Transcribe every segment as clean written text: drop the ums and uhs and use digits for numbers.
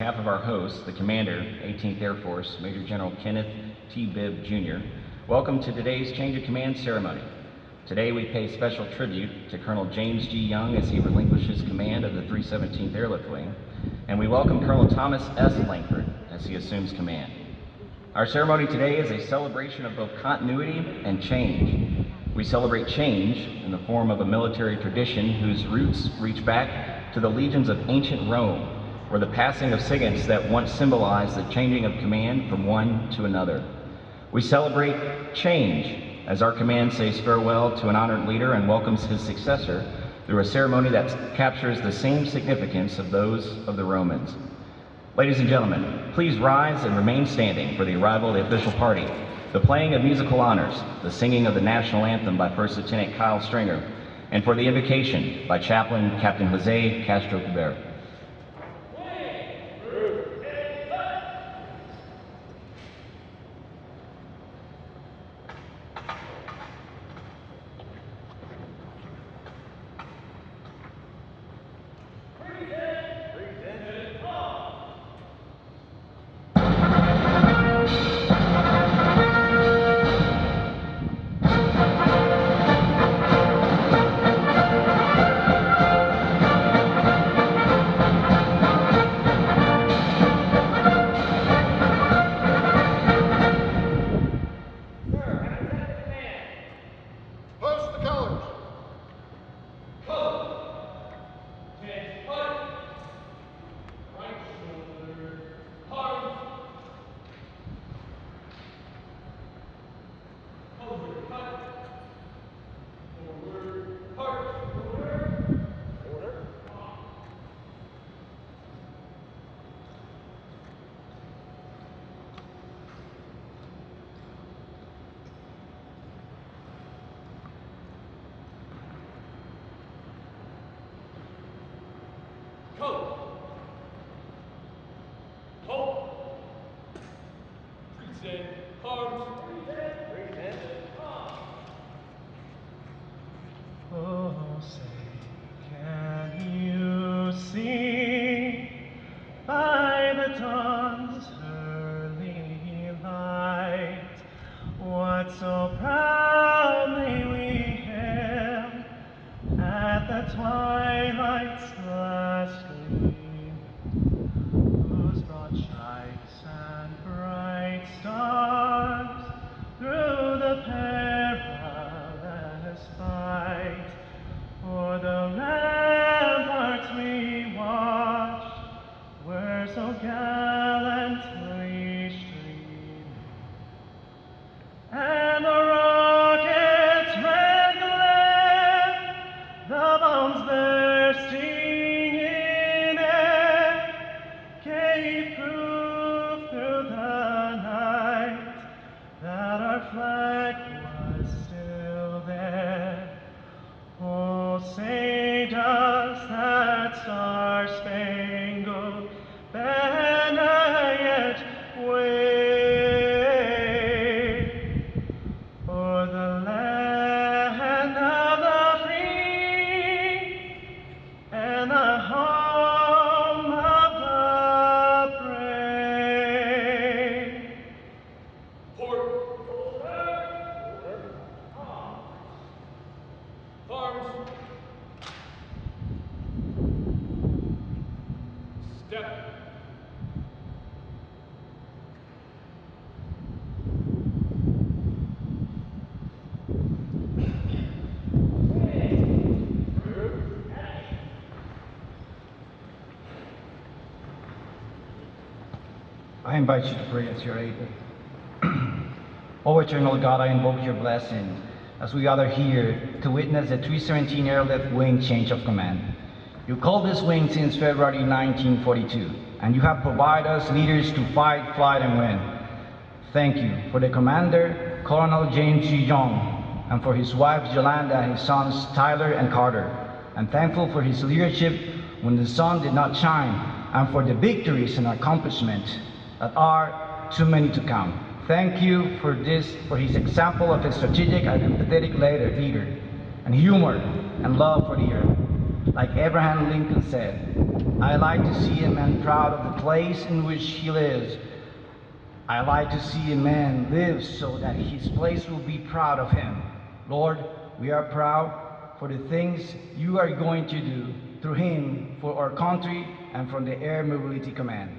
On behalf of our host, the Commander, 18th Air Force, Major General Kenneth T. Bibb, Jr., welcome to today's Change of Command ceremony. Today we pay special tribute to Colonel James G. Young as he relinquishes command of the 317th Airlift Wing, and we welcome Colonel Thomas S. Lankford as he assumes command. Our ceremony today is a celebration of both continuity and change. We celebrate change in the form of a military tradition whose roots reach back to the legions of ancient Rome, or the passing of signets that once symbolized the changing of command from one to another. We celebrate change as our command says farewell to an honored leader and welcomes his successor through a ceremony that captures the same significance of those of the Romans. Ladies and gentlemen, please rise and remain standing for the arrival of the official party, the playing of musical honors, the singing of the national anthem by First Lieutenant Kyle Stringer, and for the invocation by Chaplain Captain Jose Castro Cabrera. Oh, say, can you see by the dawn's early light what so proudly we hailed at the twilight's last gleam, whose broad stripes and bright stars through the perilous fight o'er the ramparts we watched were so gallantly streaming, and the rocket's red glare, the bombs bursting in air, gave proof through the night that our flag was still there. Oh, say does that star-spangled banner yet wave o'er the land of the free and the home of the brave? Arms. Step. I invite you to pray as you're able. O eternal God, I invoke your blessing as we gather here to witness the 317 Airlift Wing change of command. You called this wing since February 1942, and you have provided us leaders to fight, flight, and win. Thank you for the commander, Colonel James G. Young, and for his wife Yolanda and his sons Tyler and Carter. I'm thankful for his leadership when the sun did not shine, and for the victories and accomplishments that are too many to count. Thank you for his example of a strategic and empathetic leader, and humor and love for the earth. Like Abraham Lincoln said, I like to see a man proud of the place in which he lives. I like to see a man live so that his place will be proud of him. Lord, we are proud for the things you are going to do through him for our country and from the Air Mobility Command.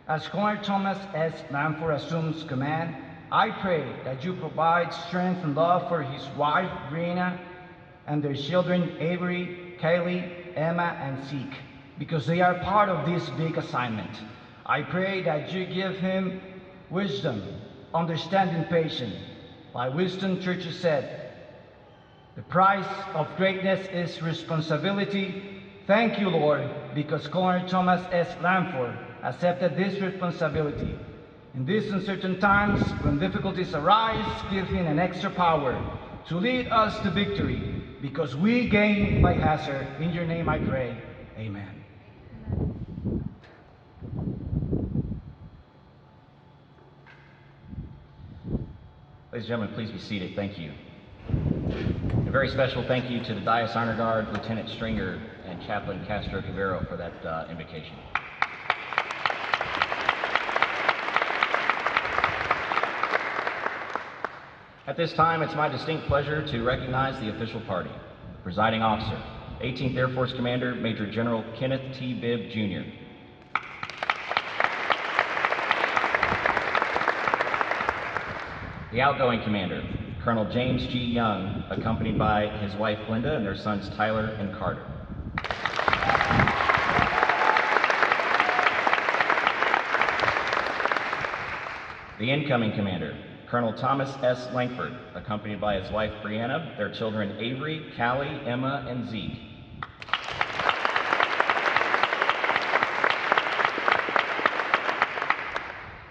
As Colonel Thomas S. Lankford assumes command, I pray that you provide strength and love for his wife, Brianna, and their children, Avery, Kaylee, Emma, and Zeke, because they are part of this big assignment. I pray that you give him wisdom, understanding, patience. Like Wisdom Church said, the price of greatness is responsibility. Thank you, Lord, because Colonel Thomas S. Lankford accepted this responsibility. In these uncertain times, when difficulties arise, give him an extra power to lead us to victory, because we gain by hazard. In your name I pray, amen. Ladies and gentlemen, please be seated. Thank you. A very special thank you to the Dyess Honor Guard, Lieutenant Stringer, and Chaplain Castro Cavero for that invocation. At this time, it's my distinct pleasure to recognize the official party. Presiding officer, 18th Air Force Commander, Major General Kenneth T. Bibb, Jr. The outgoing commander, Colonel James G. Young, accompanied by his wife Linda and their sons Tyler and Carter. The incoming commander, Colonel Thomas S. Lankford, accompanied by his wife Brianna, their children Avery, Callie, Emma, and Zeke.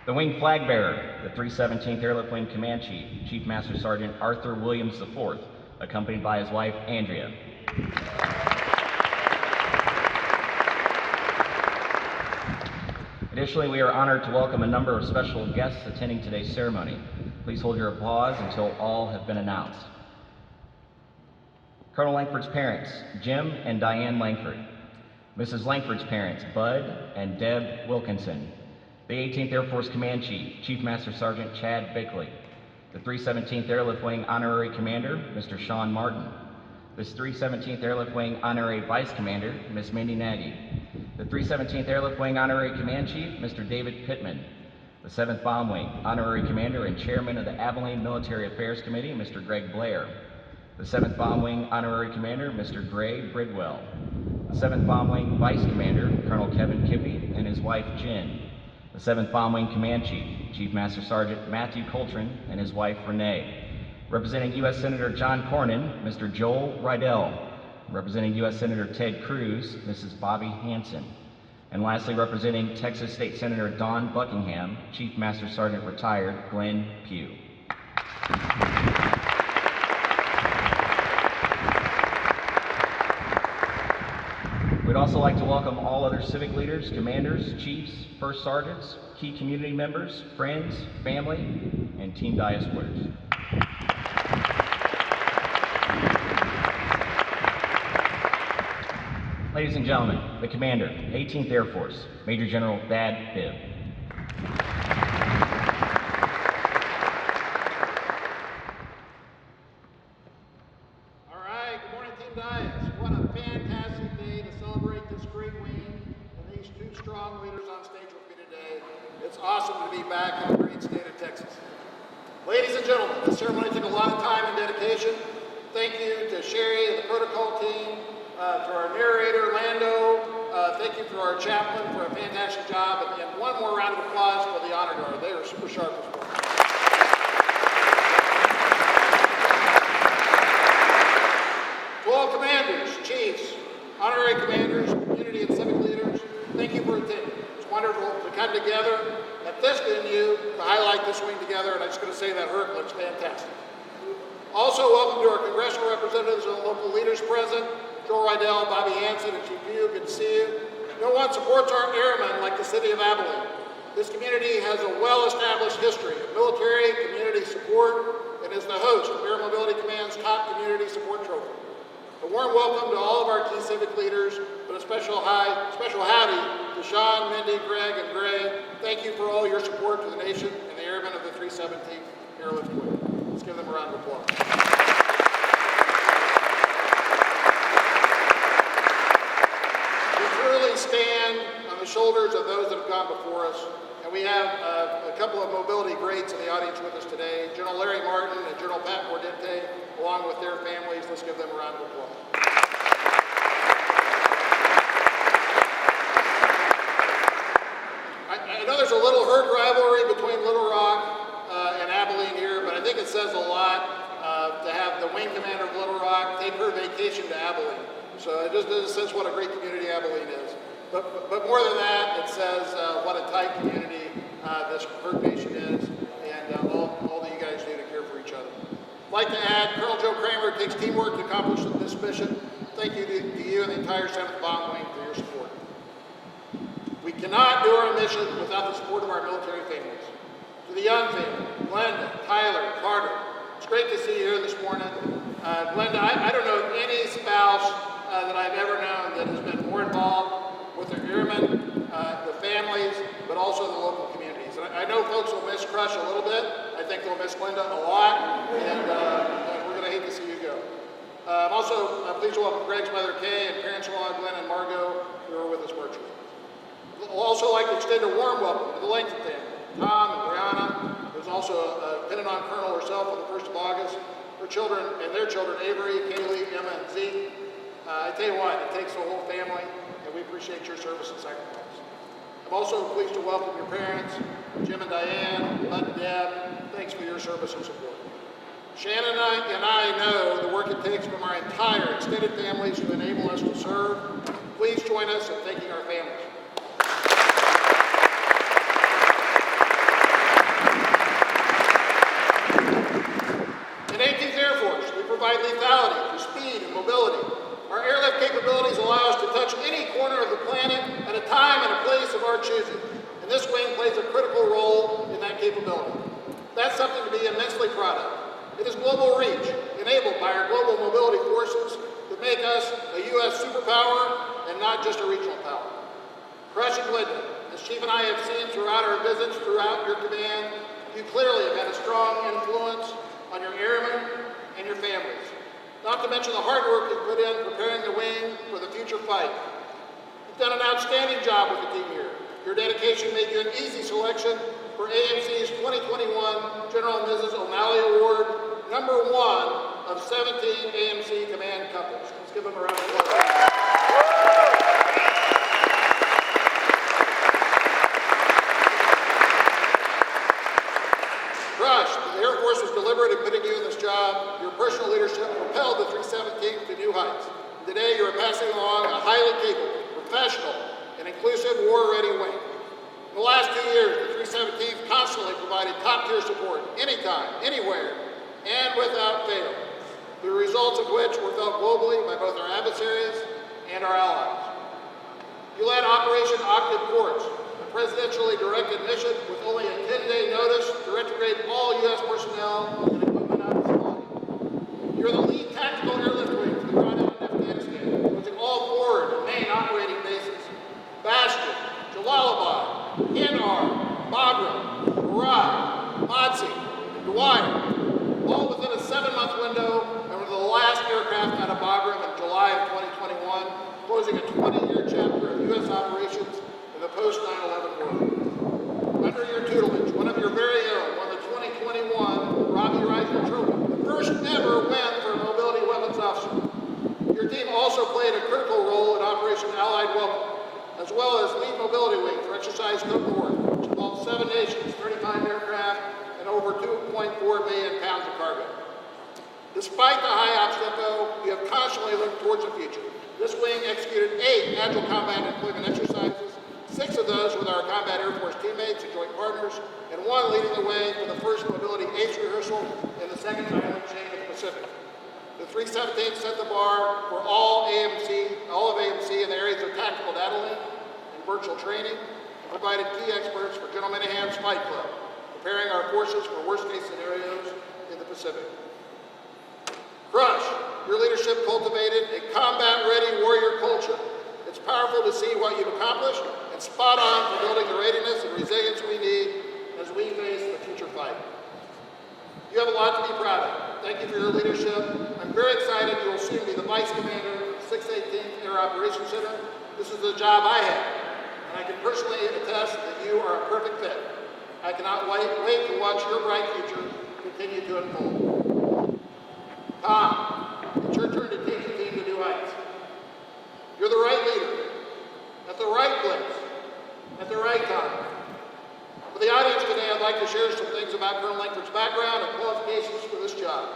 The wing flag bearer, the 317th Airlift Wing Command Chief, Chief Master Sergeant Arthur Williams IV, accompanied by his wife Andrea. Additionally, we are honored to welcome a number of special guests attending today's ceremony. Please hold your applause until all have been announced. Colonel Lankford's parents, Jim and Diane Lankford. Mrs. Lankford's parents, Bud and Deb Wilkinson. The 18th Air Force Command Chief, Chief Master Sergeant Chad Bickley. The 317th Airlift Wing Honorary Commander, Mr. Sean Martin. The 317th Airlift Wing Honorary Vice Commander, Ms. Mindy Nagy. The 317th Airlift Wing Honorary Command Chief, Mr. David Pittman. The 7th Bomb Wing Honorary Commander and Chairman of the Abilene Military Affairs Committee, Mr. Greg Blair. The 7th Bomb Wing Honorary Commander, Mr. Gray Bridwell. The 7th Bomb Wing Vice Commander, Colonel Kevin Kippy and his wife Jen. The 7th Bomb Wing Command Chief, Chief Master Sergeant Matthew Coltrane and his wife Renee. Representing U.S. Senator John Cornyn, Mr. Joel Rydell. Representing U.S. Senator Ted Cruz, Mrs. Bobby Hanson. And lastly, representing Texas State Senator Don Buckingham, Chief Master Sergeant Retired Glenn Pugh. We'd also like to welcome all other civic leaders, commanders, chiefs, first sergeants, key community members, friends, family, and Team Dyess supporters. Ladies and gentlemen, the Commander, 18th Air Force, Major General Thad Bibb. All right, good morning, Team Diaz. What a fantastic day to celebrate this great wing and these two strong leaders on stage with me today. It's awesome to be back in the great state of Texas. Ladies and gentlemen, this ceremony took a lot of time and dedication. Thank you to Sherry and the protocol team. To our narrator, Lando, thank you to our chaplain for a fantastic job, and one more round of applause for the Honor Guard. They are super sharp this morning. To all commanders, chiefs, honorary commanders, community and civic leaders, thank you for attending. It's wonderful to come together at this venue to highlight this wing together, and I'm just going to say that Herc looks fantastic. Also, welcome to our congressional representatives and local leaders present. Joel Rydell, Bobby Hanson, and Chief Pugh, good to see you. No one supports our airmen like the city of Abilene. This community has a well-established history of military community support and is the host of Air Mobility Command's top community support trophy. A warm welcome to all of our key civic leaders, but a special howdy to Sean, Mindy, Greg, and Gray. Thank you for all your support to the nation and the airmen of the 317th Airlift Wing. Let's give them a round of applause. We truly stand on the shoulders of those that have gone before us, and we have a couple of mobility greats in the audience with us today, General Larry Martin and General Pat Mordente, along with their families. Let's give them a round of applause. I know there's a little herd rivalry between Little Rock and Abilene here, but I think it says a lot to have the wing commander of Little Rock take her vacation to Abilene. So it just says what a great community Abilene is. But more than that, it says what a tight community this herd nation is, and all that you guys do to care for each other. I'd like to add, Colonel Joe Kramer takes teamwork to accomplish this mission. Thank you to you and the entire 7th Bomb Wing for your support. We cannot do our mission without the support of our military families. To the Young family, Glenda, Tyler, Carter, it's great to see you here this morning. Glenda, I don't know any spouse that I've ever known that has been more involved with their airmen, the families, but also the local communities. And I know folks will miss Crush a little bit. I think they'll miss Glenda a lot, and we're going to hate to see you go. I'm also pleased to welcome Greg's mother, Kay, and parents-in-law, Glenn and Margot, who are with us virtually. I'd also like to extend a warm welcome to the Lankford family, Tom and Brianna, who's also a Pentagon Colonel herself on the 1st of August, her children and their children, Avery, Kaylee, Emma, and Zeke. I tell you what, it takes the whole family, and we appreciate your service and sacrifice. I'm also pleased to welcome your parents, Jim and Diane, Bud and Deb. Thanks for your service and support. Shannon and I know the work it takes from our entire extended families to enable us to serve. Please join us in thanking our families. In 18th Air Force, we provide lethality through speed and mobility. Our airlift capabilities allow us to touch any corner of the planet at a time and a place of our choosing. And this wing plays a critical role in that capability. That's something to be immensely proud of. It is global reach, enabled by our global mobility forces, that make us a U.S. superpower and not just a regional power. Crush and Glenda, as Chief and I have seen throughout our visits throughout your command, you clearly have had a strong influence on your airmen and your families. Not to mention the hard work you put in preparing the wing for the future fight. You've done an outstanding job with the team here. Your dedication made you an easy selection for AMC's 2021 General and Mrs. O'Malley Award, #1 of 17 AMC command couples. Let's give them a round of applause. The Air Force was deliberate in putting you in this job. Your personal leadership propelled the 317th to new heights. Today, you are passing along a highly capable, professional, and inclusive war-ready wing. In the last 2 years, the 317th constantly provided top-tier support, anytime, anywhere, and without fail, the results of which were felt globally by both our adversaries and our allies. You led Operation Octave Quartz, a presidentially directed mission with only a 10-day notice to retrograde all U.S. personnel and equipment out of Somalia. You're the lead tactical airlift wing for the drawdown in Afghanistan, closing all forward and main operating bases: Bastion, Jalalabad, Kandahar, Bagram, Herat, Madsi, and Dwyer, all within a 7-month window, and were the last aircraft out of Bagram in July of 2021, closing a 20-year chapter of U.S. operations in the post-9/11 world. Under your tutelage, one of your very own won the 2021 Robbie Reisner Trophy, the first ever win for a mobility weapons officer. Your team also played a critical role in Operation Allied Welcome, as well as lead mobility wing for Exercise Cope North, which involved 7 nations, 35 aircraft, and over 2.4 billion pounds of cargo. Despite the high ops tempo, you have constantly looked towards the future. This wing executed 8 Agile Combat Employment exercises, 6 of those with our Combat Air Force teammates and joint partners, and 1 leading the way for the first mobility ACE rehearsal in the 2nd island chain of the Pacific. The 317th set the bar for all of AMC in the areas of tactical data link and virtual training, and provided key experts for General Minahan's Fight Club, preparing our forces for worst-case scenarios in the Pacific. Crush, your leadership cultivated a combat-ready warrior culture. It's powerful to see what you've accomplished and spot on for building the readiness and resilience we need as we face the future fight. You have a lot to be proud of. Thank you for your leadership. I'm very excited you will soon be the Vice Commander of 618th Air Operations Center. This is the job I had, and I can personally attest that you are a perfect fit. I cannot wait to watch your bright future continue to unfold. Tom, it's your turn to take the team to new heights. You're the right leader, at the right place, at the right time. For the audience today, I'd like to share some things about Colonel Lankford's background and qualifications for this job.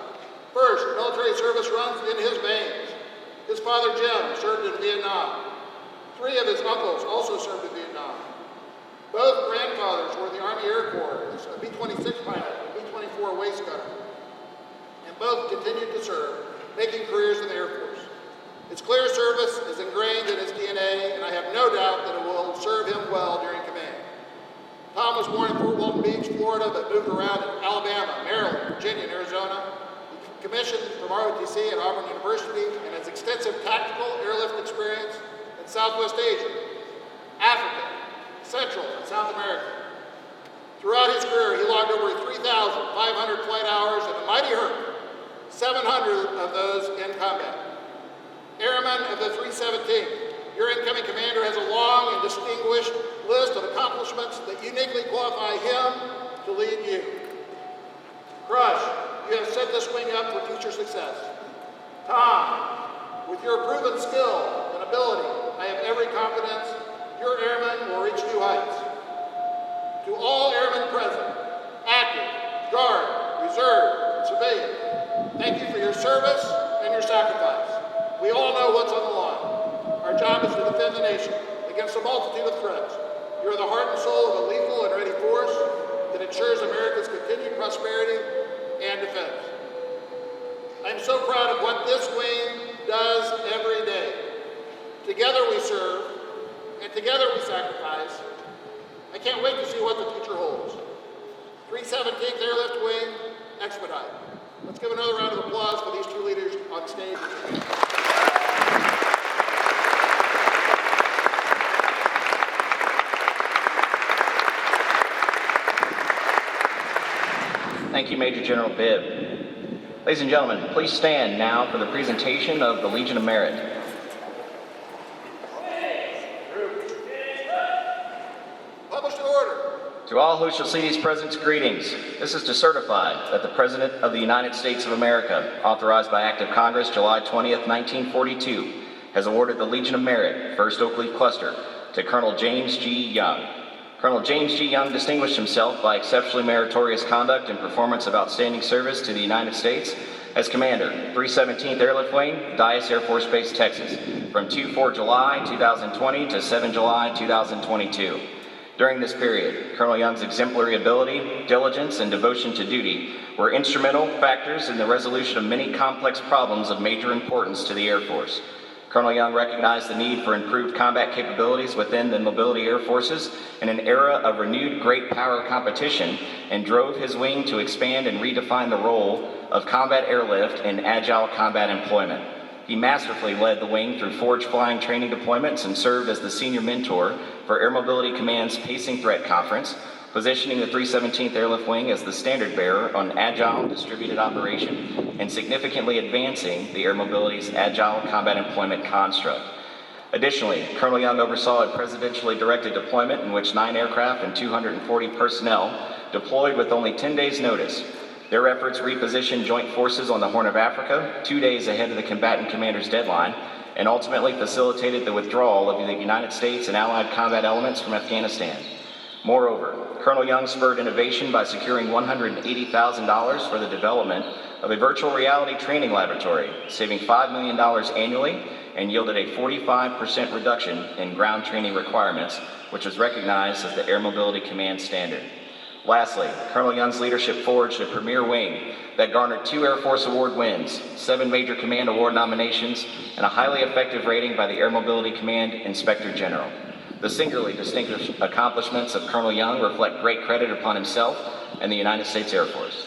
First, military service runs in his veins. His father, Jim, served in Vietnam. 3 of his uncles also served in Vietnam. Both grandfathers were in the Army Air Corps, a B-26 pilot and B-24 waist gunner. And both continued to serve, making careers in the Air Force. His clear service is ingrained in his DNA, and I have no doubt that it will serve him well during command. Tom was born in Fort Walton Beach, Florida, but moved around in Alabama, Maryland, Virginia, and Arizona. He commissioned from ROTC at Auburn University and has extensive tactical airlift experience in Southwest Asia, Africa, Central, and South America. Throughout his career, he logged over 3,500 flight hours in a mighty hurt, 700 of those in combat. Airman of the 317th, your incoming commander has a long and distinguished list of accomplishments that uniquely qualify him to lead you. Crush, you have set this wing up for future success. Tom, with your proven skill and ability, I have every confidence your airmen will reach new heights. To all airmen present, active, guard, reserve, and civilian, thank you for your service and your sacrifice. We all know what's on the line. Our job is to defend the nation against a multitude of threats. You are the heart and soul of a lethal and ready force that ensures America's continued prosperity and defense. I'm so proud of what this wing does every day. Together we serve, and together we sacrifice. I can't wait to see what the future holds. 317th Airlift Wing, expedite. Let's give another round of applause for these 2 leaders on stage. Thank you, Major General Bibb. Ladies and gentlemen, please stand now for the presentation of the Legion of Merit. Published in order. To all who shall see these presents, greetings. This is to certify that the President of the United States of America, authorized by Act of Congress July 20th, 1942, has awarded the Legion of Merit, 1st Oak Leaf Cluster, to Colonel James G. Young. Colonel James G. Young distinguished himself by exceptionally meritorious conduct and performance of outstanding service to the United States as Commander, 317th Airlift Wing, Dyess Air Force Base, Texas, from 2-4 July 2020 to 7 July 2022. During this period, Colonel Young's exemplary ability, diligence, and devotion to duty were instrumental factors in the resolution of many complex problems of major importance to the Air Force. Colonel Young recognized the need for improved combat capabilities within the mobility air forces in an era of renewed great power competition and drove his wing to expand and redefine the role of combat airlift in agile combat employment. He masterfully led the wing through forged flying training deployments and served as the senior mentor for Air Mobility Command's Pacing Threat Conference, positioning the 317th Airlift Wing as the standard bearer on agile distributed operation and significantly advancing the Air Mobility's agile combat employment construct. Additionally, Colonel Young oversaw a presidentially directed deployment in which 9 aircraft and 240 personnel deployed with only 10 days' notice. Their efforts repositioned joint forces on the Horn of Africa 2 days ahead of the combatant commander's deadline and ultimately facilitated the withdrawal of the United States and Allied combat elements from Afghanistan. Moreover, Colonel Young spurred innovation by securing $180,000 for the development of a virtual reality training laboratory, saving $5 million annually and yielded a 45% reduction in ground training requirements, which was recognized as the Air Mobility Command standard. Lastly, Colonel Young's leadership forged a premier wing that garnered 2 Air Force Award wins, 7 Major Command Award nominations, and a highly effective rating by the Air Mobility Command Inspector General. The singularly distinguished accomplishments of Colonel Young reflect great credit upon himself and the United States Air Force.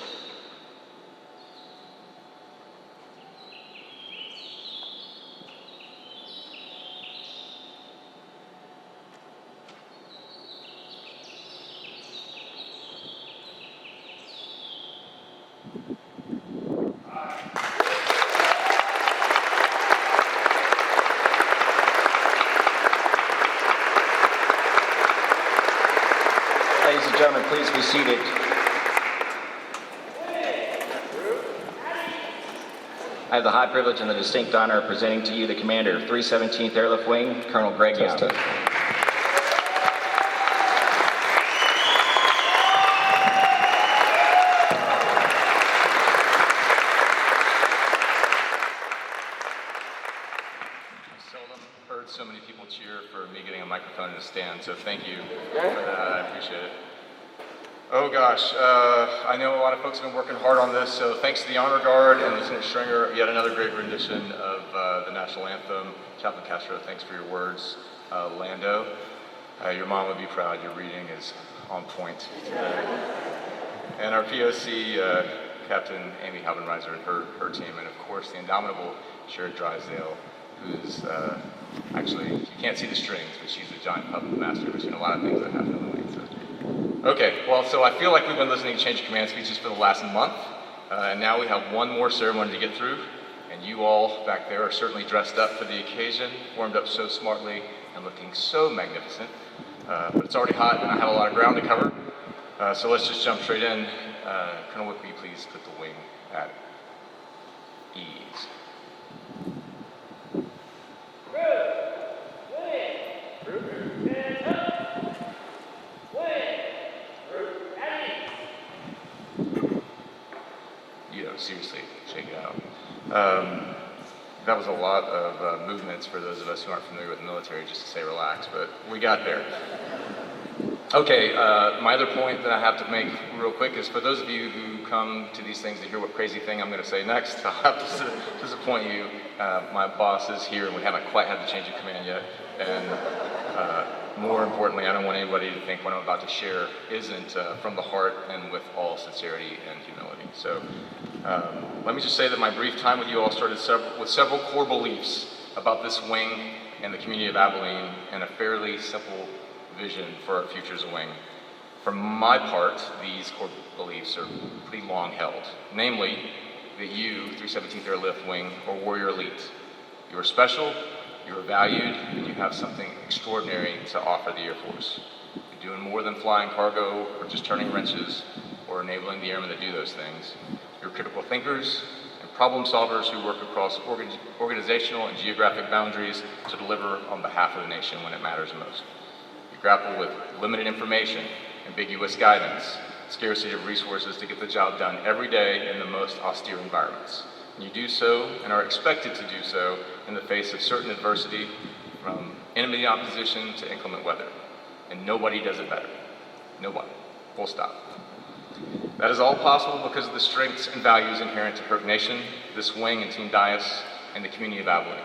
Ladies and gentlemen, please be seated. I have the high privilege and the distinct honor of presenting to you the commander of 317th Airlift Wing, Colonel Greg Young. So many people cheer for me getting a microphone in a stand, so thank you for that. I appreciate it. Oh gosh, I know a lot of folks have been working hard on this, so thanks to the Honor Guard and Lieutenant Stringer, yet another great rendition of the national anthem. Chaplain Castro, thanks for your words. Lando, your mom would be proud. Your reading is on point today. And our POC, Captain Amy Halbenreiser and her team, and of course the indomitable Sherry Drysdale, who's actually, you can't see the strings, but she's a giant puppet master between a lot of things that happen in the wing. So. Okay, well, so I feel like we've been listening to change of command speeches for the last month, and now we have one more ceremony to get through, and you all back there are certainly dressed up for the occasion, warmed up so smartly, and looking so magnificent. But it's already hot, and I have a lot of ground to cover, so let's just jump straight in. Colonel Wick, will you please put the wing at ease? Seriously, shake it out. That was a lot of movements for those of us who aren't familiar with the military, just to say relax, but we got there. Okay, my other point that I have to make real quick is for those of you who come to these things to hear what crazy thing I'm going to say next, I'll have to disappoint you. My boss is here and we haven't quite had the change of command yet, and more importantly, I don't want anybody to think what I'm about to share isn't from the heart and with all sincerity and humility. So let me just say that my brief time with you all started with several core beliefs about this wing and the community of Abilene, and a fairly simple vision for our future as a wing. For my part, these core beliefs are pretty long held. Namely, that you, 317th Airlift Wing, are warrior elite. You are special, you are valued, and you have something extraordinary to offer the Air Force. You're doing more than flying cargo or just turning wrenches or enabling the airmen to do those things. You're critical thinkers and problem solvers who work across organizational and geographic boundaries to deliver on behalf of the nation when it matters most. You grapple with limited information, ambiguous guidance, scarcity of resources to get the job done every day in the most austere environments. And you do so and are expected to do so in the face of certain adversity, from enemy opposition to inclement weather. And nobody does it better. Nobody. Full stop. That is all possible because of the strengths and values inherent to Herc Nation, this wing and Team Dyess, and the community of Abilene.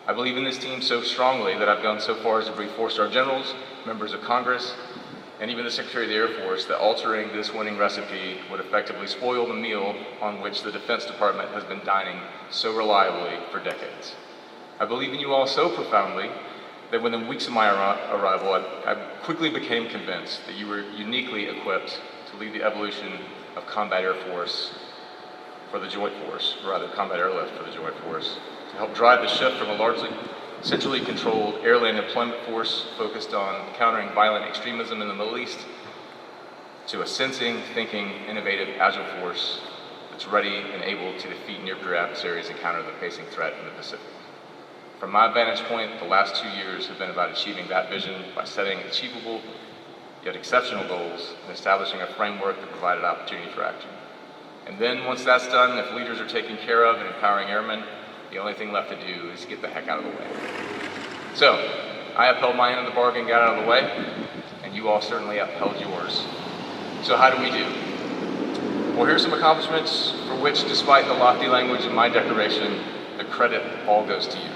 I believe in this team so strongly that I've gone so far as to brief 4-star generals, members of Congress, and even the Secretary of the Air Force that altering this winning recipe would effectively spoil the meal on which the Defense Department has been dining so reliably for decades. I believe in you all so profoundly that within weeks of my arrival, I quickly became convinced that you were uniquely equipped to lead the evolution of combat air force for the Joint Force, or rather combat airlift for the Joint Force, to help drive the shift from a largely centrally controlled airland deployment force focused on countering violent extremism in the Middle East to a sensing, thinking, innovative, agile force that's ready and able to defeat near-peer adversaries and counter the pacing threat in the Pacific. From my vantage point, the last 2 years have been about achieving that vision by setting achievable yet exceptional goals and establishing a framework that provided opportunity for action. And then once that's done, if leaders are taken care of and empowering airmen, the only thing left to do is get the heck out of the way. So, I upheld my end of the bargain, got out of the way, and you all certainly upheld yours. So how do we do? Well, here's some accomplishments for which, despite the lofty language in my declaration, the credit all goes to you.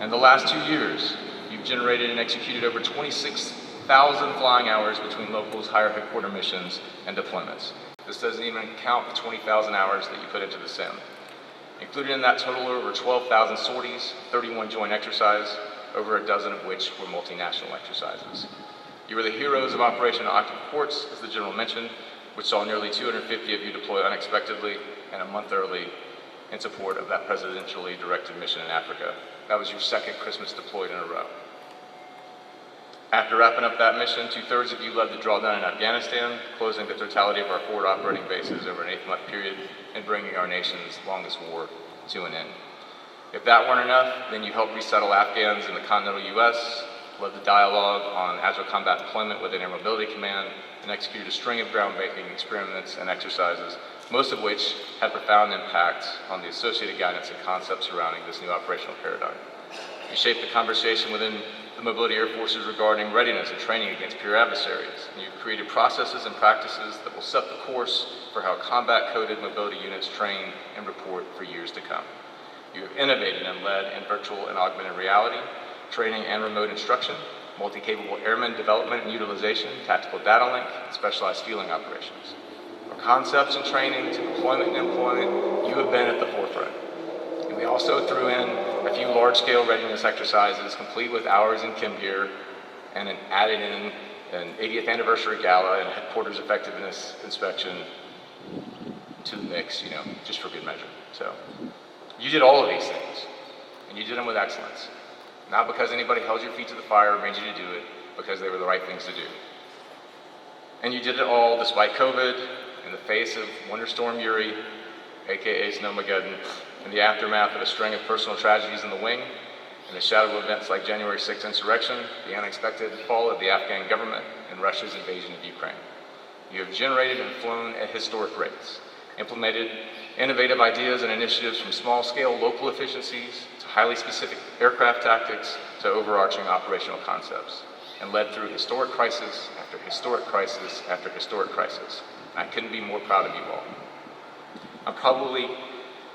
In the last 2 years, you've generated and executed over 26,000 flying hours between locals, higher headquarter missions, and deployments. This doesn't even count the 20,000 hours that you put into the sim. Included in that total are over 12,000 sorties, 31 joint exercises, over a dozen of which were multinational exercises. You were the heroes of Operation Octave Quartz, as the General mentioned, which saw nearly 250 of you deploy unexpectedly and a month early in support of that presidentially directed mission in Africa. That was your second Christmas deployed in a row. After wrapping up that mission, 2/3 of you led the drawdown in Afghanistan, closing the totality of our forward operating bases over an 8-month period and bringing our nation's longest war to an end. If that weren't enough, then you helped resettle Afghans in the continental U.S., led the dialogue on agile combat deployment within Air Mobility Command, and executed a string of groundbreaking experiments and exercises, most of which had profound impact on the associated guidance and concepts surrounding this new operational paradigm. You shaped the conversation within the mobility air forces regarding readiness and training against peer adversaries, and you've created processes and practices that will set the course for how combat-coded mobility units train and report for years to come. You have innovated and led in virtual and augmented reality, training and remote instruction, multi-capable airman development and utilization, tactical data link, and specialized fueling operations. From concepts and training to deployment and employment, you have been at the forefront. And we also threw in a few large-scale readiness exercises, complete with hours in chem gear, and then added in an 80th anniversary gala and headquarters effectiveness inspection to the mix, just for good measure. So you did all of these things, and you did them with excellence. Not because anybody held your feet to the fire or made you to do it, because they were the right things to do. And you did it all despite COVID, in the face of Winter Storm Uri, aka Snowmageddon, in the aftermath of a string of personal tragedies in the wing, in the shadow of events like January 6th insurrection, the unexpected fall of the Afghan government, and Russia's invasion of Ukraine. You have generated and flown at historic rates, implemented innovative ideas and initiatives from small-scale local efficiencies to highly specific aircraft tactics to overarching operational concepts, and led through historic crisis after historic crisis after historic crisis. I couldn't be more proud of you all. I'm probably,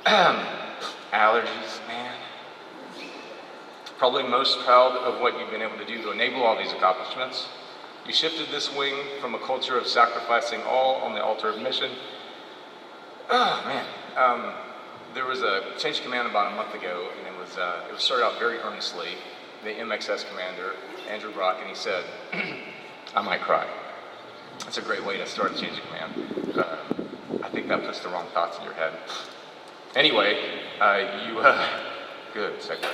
allergies, man. Probably most proud of what you've been able to do to enable all these accomplishments. You shifted this wing from a culture of sacrificing all on the altar of mission. There was a change of command about a month ago, and it was started out very earnestly. The MXS commander, Andrew Brock, and he said, I might cry. That's a great way to start a change of command. I think that puts the wrong thoughts in your head. Anyway, good segue.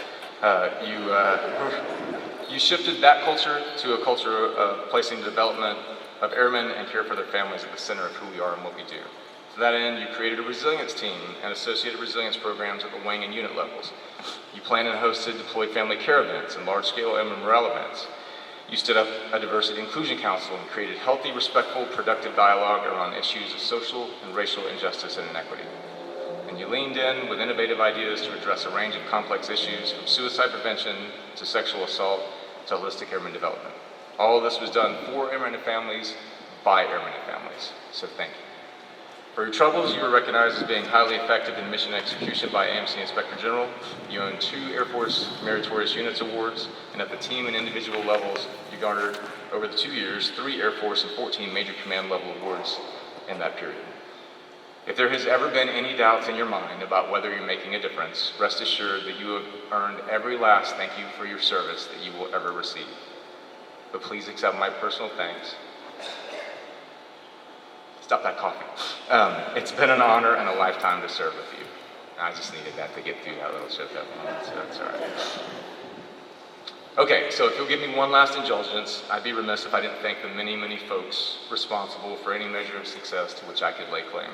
You shifted that culture to a culture of placing the development of airmen and care for their families at the center of who we are and what we do. To that end, you created a resilience team and associated resilience programs at the wing and unit levels. You planned and hosted deployed family care events and large-scale airman morale events. You stood up a diversity inclusion council and created healthy, respectful, productive dialogue around issues of social and racial injustice and inequity. And you leaned in with innovative ideas to address a range of complex issues from suicide prevention to sexual assault to holistic airman development. All of this was done for airmen and families, by airmen and families. So thank you. For your troubles, you were recognized as being highly effective in mission execution by AMC Inspector General. You earned 2 Air Force Meritorious Units Awards, and at the team and individual levels, you garnered, over the 2 years, 3 Air Force and 14 Major Command level awards in that period. If there has ever been any doubts in your mind about whether you're making a difference, rest assured that you have earned every last thank you for your service that you will ever receive. But please accept my personal thanks. Stop that coughing. It's been an honor and a lifetime to serve with you. I just needed that to get through that little choke up moment, so it's all right. Okay, so if you'll give me one last indulgence, I'd be remiss if I didn't thank the many, many folks responsible for any measure of success to which I could lay claim.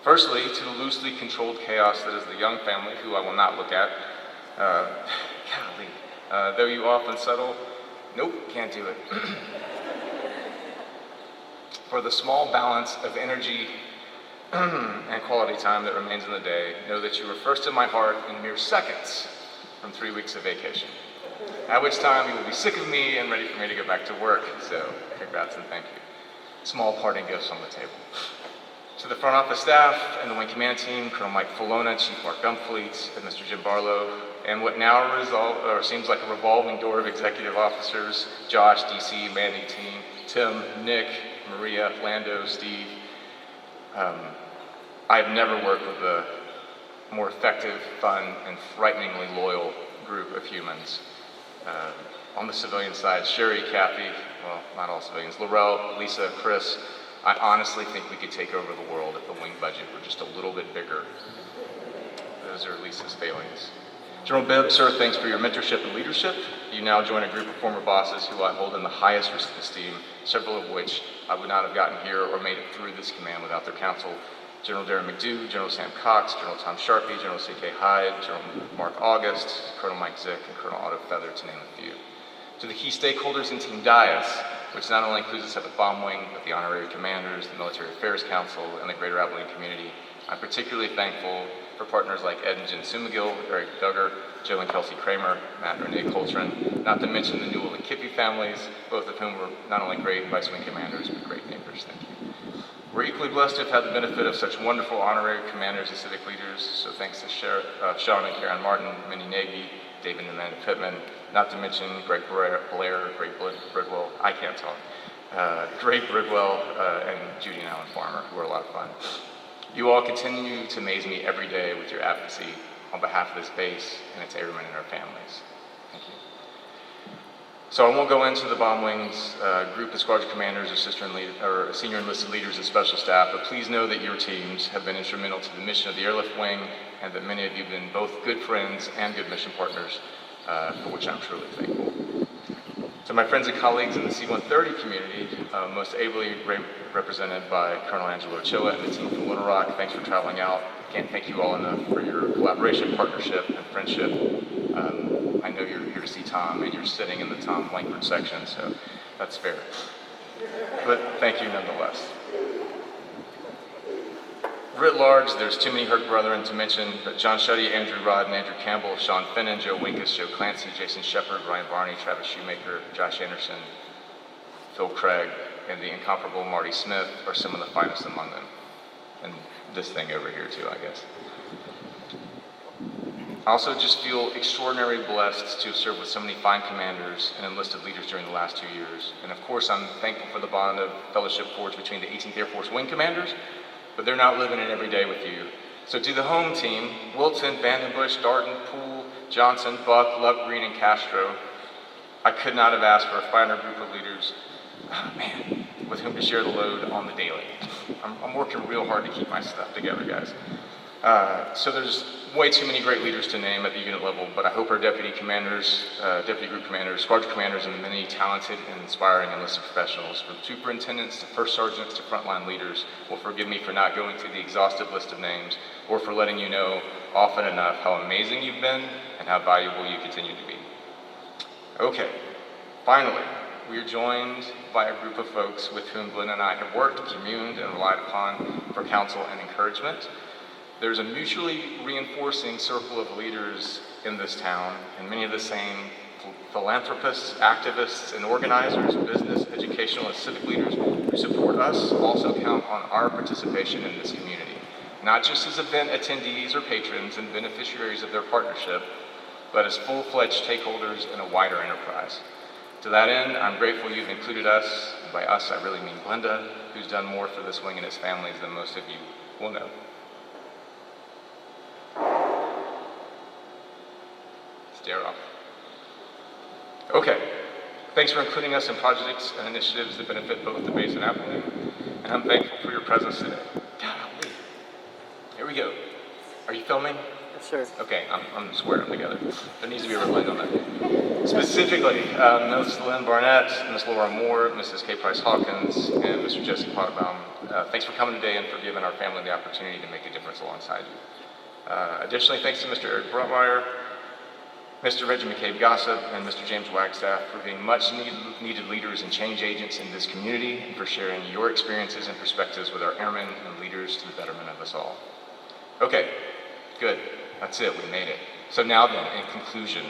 Firstly, to the loosely controlled chaos that is the Young family, who I will not look at. Though you often settle, nope, can't do it. For the small balance of energy and quality time that remains in the day, know that you were first in my heart in mere seconds from 3 weeks of vacation. At which time you will be sick of me and ready for me to go back to work. So, congrats and thank you. Small parting gifts on the table. To the front office staff and the wing command team, Colonel Mike Filona, Chief Mark Gumfleet, and Mr. Jim Barlow, and what now seems like a revolving door of executive officers, Josh, DC, Mandy team, Tim, Nick, Maria, Lando, Steve. I've never worked with a more effective, fun, and frighteningly loyal group of humans. On the civilian side, Sherry, Kathy, well, not all civilians, Laurel, Lisa, Chris. I honestly think we could take over the world if the wing budget were just a little bit bigger. Those are Lisa's failings. General Bibb, sir, thanks for your mentorship and leadership. You now join a group of former bosses who I hold in the highest esteem, several of which I would not have gotten here or made it through this command without their counsel. General Darren McDew, General Sam Cox, General Tom Sharpey, General C.K. Hyde, General Mark August, Colonel Mike Zick, and Colonel Otto Feather, to name a few. To the key stakeholders in Team Dyess, which not only includes the 7th Bomb Wing, but the honorary commanders, the Military Affairs Council, and the Greater Abilene community, I'm particularly thankful for partners like Ed and Jen Sumagill, Eric Duggar, Joe and Kelsey Kramer, Matt and Renee Coltrane, not to mention the Newell and Kippy families, both of whom were not only great Vice Wing commanders, but great neighbors. Thank you. We're equally blessed to have had the benefit of such wonderful honorary commanders and civic leaders, so thanks to Sean and Karen Martin, Minnie Nagy, David and Amanda Pittman, not to mention Greg Blair, Greg Bridwell, I can't talk, Greg Bridwell, and Judy and Alan Farmer, who were a lot of fun. You all continue to amaze me every day with your advocacy on behalf of this base and its airmen and our families. Thank you. So I won't go into the Bomb Wing's group of squadron commanders or senior enlisted leaders and special staff, but please know that your teams have been instrumental to the mission of the Airlift Wing, and that many of you have been both good friends and good mission partners, for which I'm truly thankful. To my friends and colleagues in the C-130 community, most ably represented by Colonel Angelo Ochoa and the team from Little Rock, thanks for traveling out. Can't thank you all enough for your collaboration, partnership, and friendship. I know you're here to see Tom, and you're sitting in the Tom Lankford section, so that's fair. But thank you nonetheless. Writ large, there's too many hurt brethren to mention, but John Shuddy, Andrew Rod, and Andrew Campbell, Sean Finnan, Joe Winkus, Joe Clancy, Jason Shepard, Ryan Barney, Travis Shoemaker, Josh Anderson, Phil Craig, and the incomparable Marty Smith are some of the finest among them. And this thing over here too, I guess. I also just feel extraordinarily blessed to have served with so many fine commanders and enlisted leaders during the last 2 years. And of course, I'm thankful for the bond of fellowship forged between the 18th Air Force Wing commanders, but they're not living it every day with you. So to the home team, Wilton, Vandenbush, Darton, Poole, Johnson, Buck, Love Green, and Castro, I could not have asked for a finer group of leaders, with whom to share the load on the daily. I'm working real hard to keep my stuff together, guys. So there's way too many great leaders to name at the unit level, but I hope our deputy commanders, deputy group commanders, squadron commanders, and many talented and inspiring enlisted professionals, from superintendents to first sergeants to frontline leaders, will forgive me for not going through the exhaustive list of names, or for letting you know often enough how amazing you've been and how valuable you continue to be. Okay, finally, we are joined by a group of folks with whom Glenn and I have worked, communed, and relied upon for counsel and encouragement. There's a mutually reinforcing circle of leaders in this town, and many of the same philanthropists, activists, and organizers, business, educational, and civic leaders who support us also count on our participation in this community, not just as event attendees or patrons and beneficiaries of their partnership, but as full-fledged stakeholders in a wider enterprise. To that end, I'm grateful you've included us, and by us I really mean Glenda, who's done more for this wing and its families than most of you will know. Stare off. Okay, thanks for including us in projects and initiatives that benefit both the base and Abilene, and I'm thankful for your presence today. Golly. Here we go. Are you filming? Yes, sir. Okay, I'm squaring them together. There needs to be a red light on that. Specifically, Ms. Lynn Barnett, Ms. Laura Moore, Mrs. K. Price Hawkins, and Mr. Jesse Potterbaum. Thanks for coming today and for giving our family the opportunity to make a difference alongside you. Additionally, thanks to Mr. Eric Bruntmeyer, Mr. Reggie McCabe Gossip, and Mr. James Wagstaff for being much needed leaders and change agents in this community, and for sharing your experiences and perspectives with our airmen and leaders to the betterment of us all. Okay, good. That's it. We made it. So now then, in conclusion,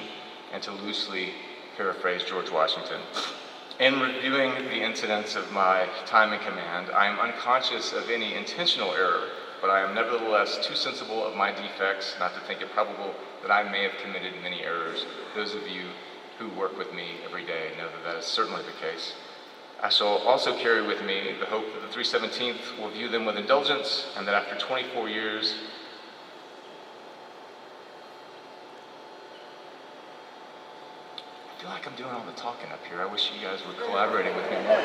and to loosely paraphrase George Washington, in reviewing the incidents of my time in command, I am unconscious of any intentional error, but I am nevertheless too sensible of my defects not to think it probable that I may have committed many errors. Those of you who work with me every day know that that is certainly the case. I shall also carry with me the hope that the 317th will view them with indulgence, and that after 24 years, I feel like I'm doing all the talking up here. I wish you guys were collaborating with me more.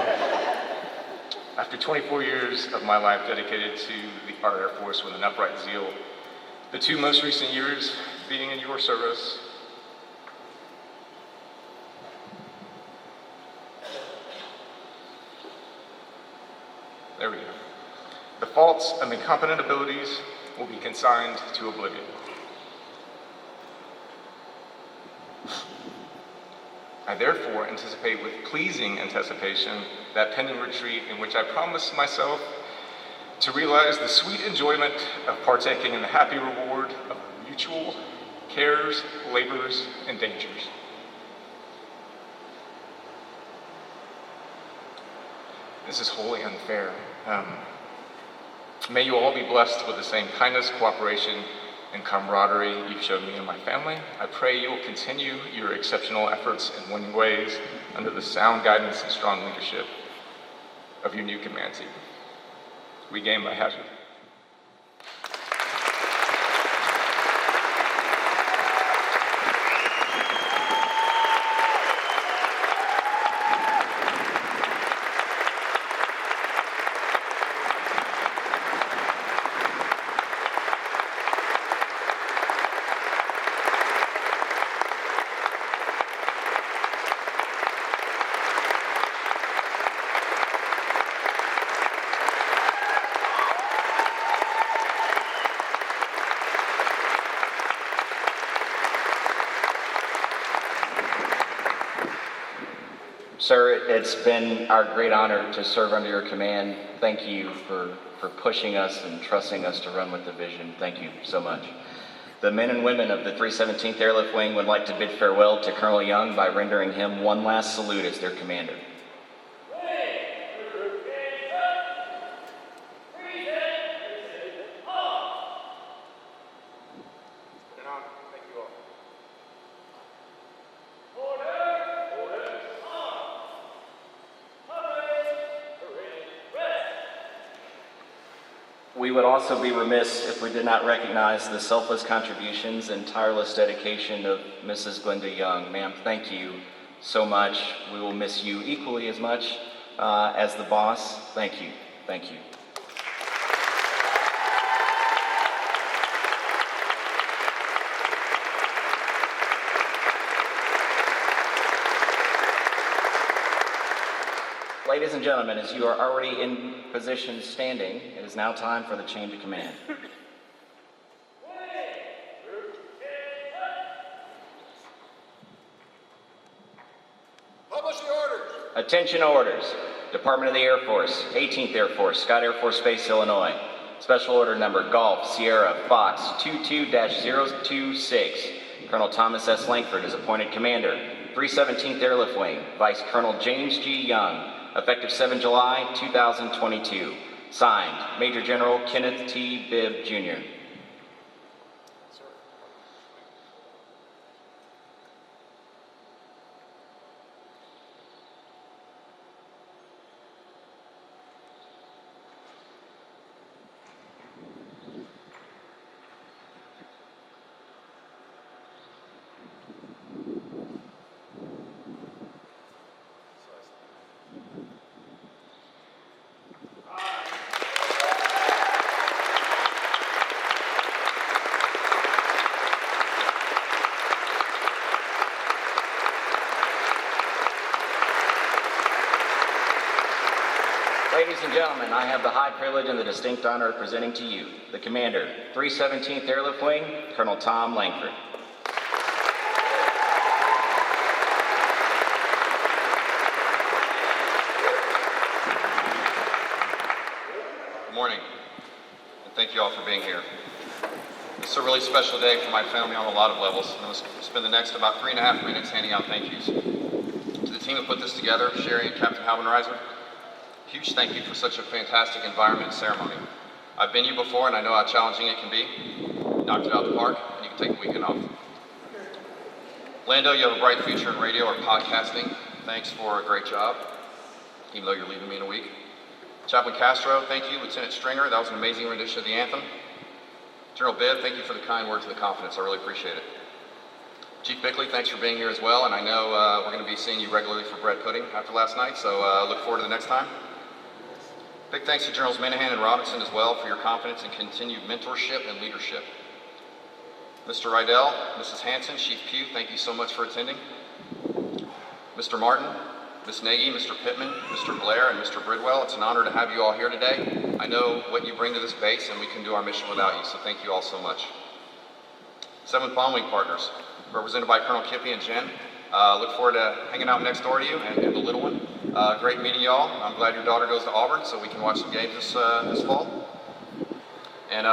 After 24 years of my life dedicated to our Air Force with an upright zeal, the 2 most recent years being in your service. There we go. The faults and incompetent abilities will be consigned to oblivion. I therefore anticipate with pleasing anticipation that pending retreat in which I promise myself to realize the sweet enjoyment of partaking in the happy reward of mutual cares, labors, and dangers. This is wholly unfair. May you all be blessed with the same kindness, cooperation, and camaraderie you've shown me and my family. I pray you will continue your exceptional efforts in winning ways under the sound guidance and strong leadership of your new command team. We game by hazard. Sir, it's been our great honor to serve under your command. Thank you for pushing us and trusting us to run with the vision. Thank you so much. The men and women of the 317th Airlift Wing would like to bid farewell to Colonel Young by rendering him one last salute as their commander. We would also be remiss if we did not recognize the selfless contributions and tireless dedication of Mrs. Glenda Young. Ma'am, thank you so much. We will miss you equally as much as the boss. Thank you. Thank you. Ladies and gentlemen, as you are already in position standing, it is now time for the change of command. Publish the orders. Attention orders. Department of the Air Force, 18th Air Force, Scott Air Force Base, Illinois. Special order number Golf Sierra Fox 22-026. Colonel Thomas S. Lankford is appointed commander, 317th Airlift Wing, Vice Colonel James G. Young, effective 7 July 2022. Signed, Major General Kenneth T. Bibb, Jr. Ladies and gentlemen, I have the high privilege and the distinct honor of presenting to you the Commander, 317th Airlift Wing, Colonel Tom Lankford. Good morning, and thank you all for being here. This is a really special day for my family on a lot of levels, and I'm going to spend the next about 3.5 minutes handing out thank yous. To the team who put this together, Sherry and Captain Halbenreiser, huge thank you for such a fantastic environment and ceremony. I've been here before and I know how challenging it can be. You knocked it out of the park and you can take the weekend off. Lando, you have a bright future in radio or podcasting. Thanks for a great job, even though you're leaving me in a week. Chaplain Castro, thank you. Lieutenant Stringer, that was an amazing rendition of the anthem. General Bibb, thank you for the kind words and the confidence. I really appreciate it. Chief Bickley, thanks for being here as well, and I know we're going to be seeing you regularly for bread pudding after last night, so look forward to the next time. Big thanks to Generals Minahan and Robinson as well for your confidence and continued mentorship and leadership. Mr. Rydell, Mrs. Hanson, Chief Pugh, thank you so much for attending. Mr. Martin, Ms. Nagy, Mr. Pittman, Mr. Blair, and Mr. Bridwell, it's an honor to have you all here today. I know what you bring to this base, and we can do our mission without you, so thank you all so much. 7th Bomb Wing partners, represented by Colonel Kippy and Jen. Look forward to hanging out next door to you and the little one. Great meeting y'all. I'm glad your daughter goes to Auburn so we can watch some games this fall. And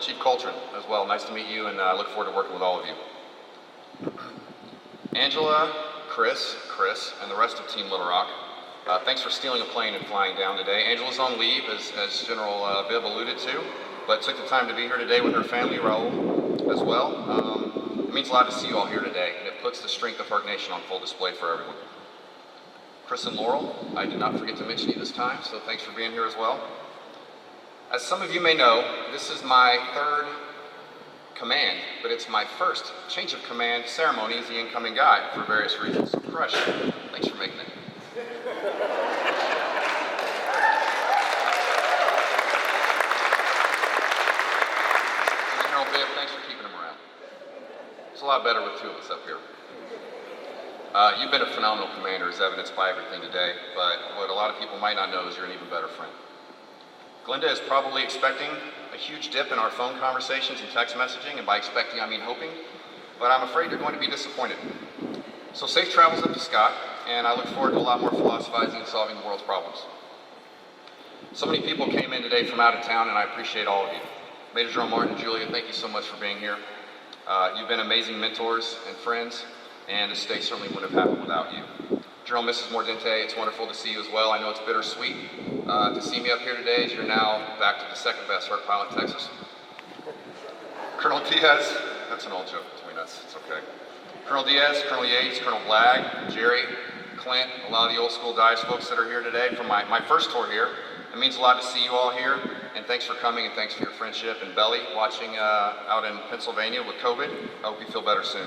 Chief Coltrane as well. Nice to meet you, and I look forward to working with all of you. Angela, Chris, and the rest of Team Little Rock. Thanks for stealing a plane and flying down today. Angela's on leave, as General Bibb alluded to, but took the time to be here today with her family, Raul, as well. It means a lot to see you all here today, and it puts the strength of our nation on full display for everyone. Chris and Laurel, I did not forget to mention you this time, so thanks for being here as well. As some of you may know, this is my 3rd command, but it's my first change of command ceremony as the incoming guy for various reasons. Crush, thanks for making it. General Bibb, thanks for keeping him around. It's a lot better with 2 of us up here. You've been a phenomenal commander, as evidenced by everything today, but what a lot of people might not know is you're an even better friend. Glenda is probably expecting a huge dip in our phone conversations and text messaging, and by expecting I mean hoping, but I'm afraid you're going to be disappointed. So safe travels up to Scott, and I look forward to a lot more philosophizing and solving the world's problems. So many people came in today from out of town, and I appreciate all of you. Major General Martin, Julia, thank you so much for being here. You've been amazing mentors and friends, and this day certainly wouldn't have happened without you. General Mrs. Mordente, it's wonderful to see you as well. I know it's bittersweet to see me up here today as you're now back to the 2nd best hurt pilot in Texas. Colonel Diaz, that's an old joke between us, it's okay. Colonel Diaz, Colonel Yates, Colonel Blagg, Jerry, Clint, a lot of the old school Dyess folks that are here today from my first tour here. It means a lot to see you all here, and thanks for coming and thanks for your friendship. And Belly, watching out in Pennsylvania with COVID, I hope you feel better soon.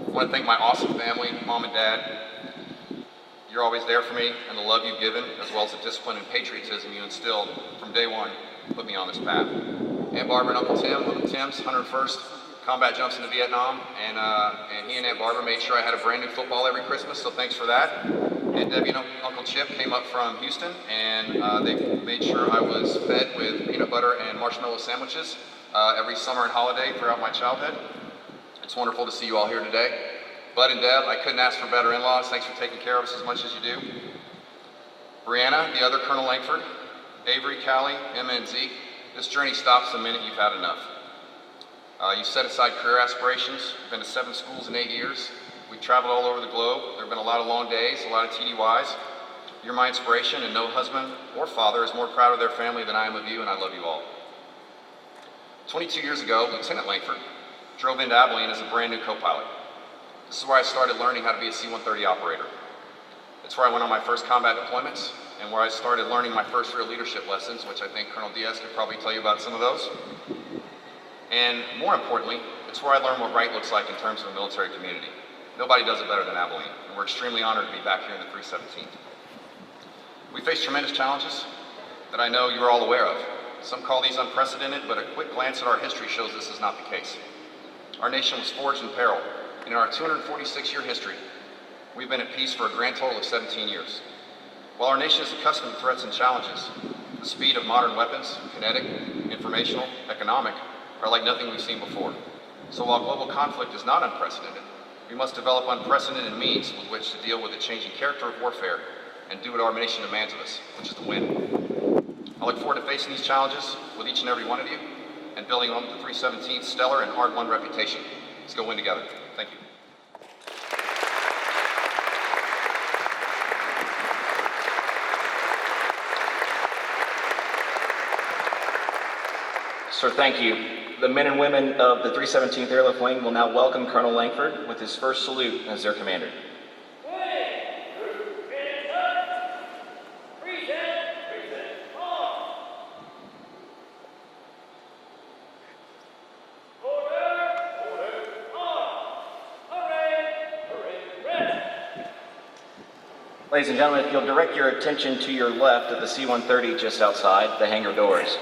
I want to thank my awesome family, Mom and Dad. You're always there for me, and the love you've given, as well as the discipline and patriotism you instilled from day one, put me on this path. Aunt Barbara and Uncle Tim, Uncle Tim's 101st combat jumps into Vietnam, and he and Aunt Barbara made sure I had a brand new football every Christmas, so thanks for that. And Debbie and Uncle Chip came up from Houston, and they made sure I was fed with peanut butter and marshmallow sandwiches every summer and holiday throughout my childhood. It's wonderful to see you all here today. Bud and Deb, I couldn't ask for better in-laws. Thanks for taking care of us as much as you do. Brianna, the other Colonel Lankford, Avery, Callie, Emma, and Zeke, this journey stops the minute you've had enough. You set aside career aspirations. You've been to 7 schools in 8 years. We've traveled all over the globe. There have been a lot of long days, a lot of TDYs. You're my inspiration, and no husband or father is more proud of their family than I am of you, and I love you all. 22 years ago, Lieutenant Lankford drove into Abilene as a brand new co-pilot. This is where I started learning how to be a C-130 operator. It's where I went on my first combat deployments, and where I started learning my first real leadership lessons, which I think Colonel Diaz could probably tell you about some of those. And more importantly, it's where I learned what right looks like in terms of a military community. Nobody does it better than Abilene, and we're extremely honored to be back here in the 317th. We face tremendous challenges that I know you're all aware of. Some call these unprecedented, but a quick glance at our history shows this is not the case. Our nation was forged in peril, and in our 246-year history, we've been at peace for a grand total of 17 years. While our nation is accustomed to threats and challenges, the speed of modern weapons, kinetic, informational, economic, are like nothing we've seen before. So while global conflict is not unprecedented, we must develop unprecedented means with which to deal with the changing character of warfare and do what our nation demands of us, which is to win. I look forward to facing these challenges with each and every one of you and building on the 317th's stellar and hard-won reputation. Let's go win together. Thank you. Sir, thank you. The men and women of the 317th Airlift Wing will now welcome Colonel Lankford with his first salute as their commander. Ladies and gentlemen, if you'll direct your attention to your left at the C-130 just outside the hangar doors.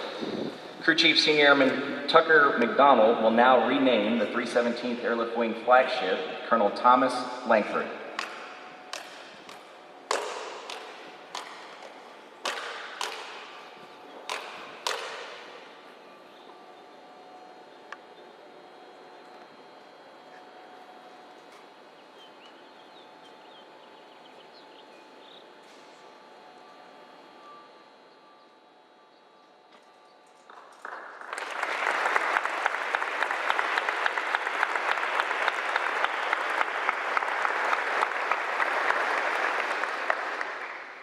Crew Chief Senior Airman Tucker McDonald will now rename the 317th Airlift Wing flagship Colonel Thomas Lankford.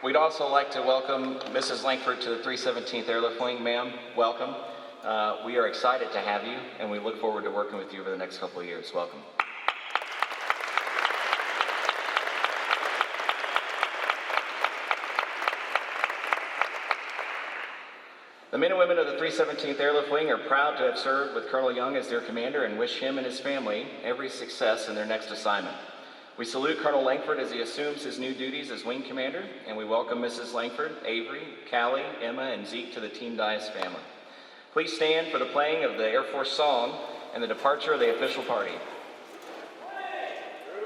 We'd also like to welcome Mrs. Lankford to the 317th Airlift Wing. Ma'am, welcome. We are excited to have you, and we look forward to working with you over the next couple of years. Welcome. The men and women of the 317th Airlift Wing are proud to have served with Colonel Young as their commander and wish him and his family every success in their next assignment. We salute Colonel Lankford as he assumes his new duties as wing commander, and we welcome Mrs. Lankford, Avery, Callie, Emma, and Zeke to the Team Dyess family. Please stand for the playing of the Air Force song and the departure of the official party.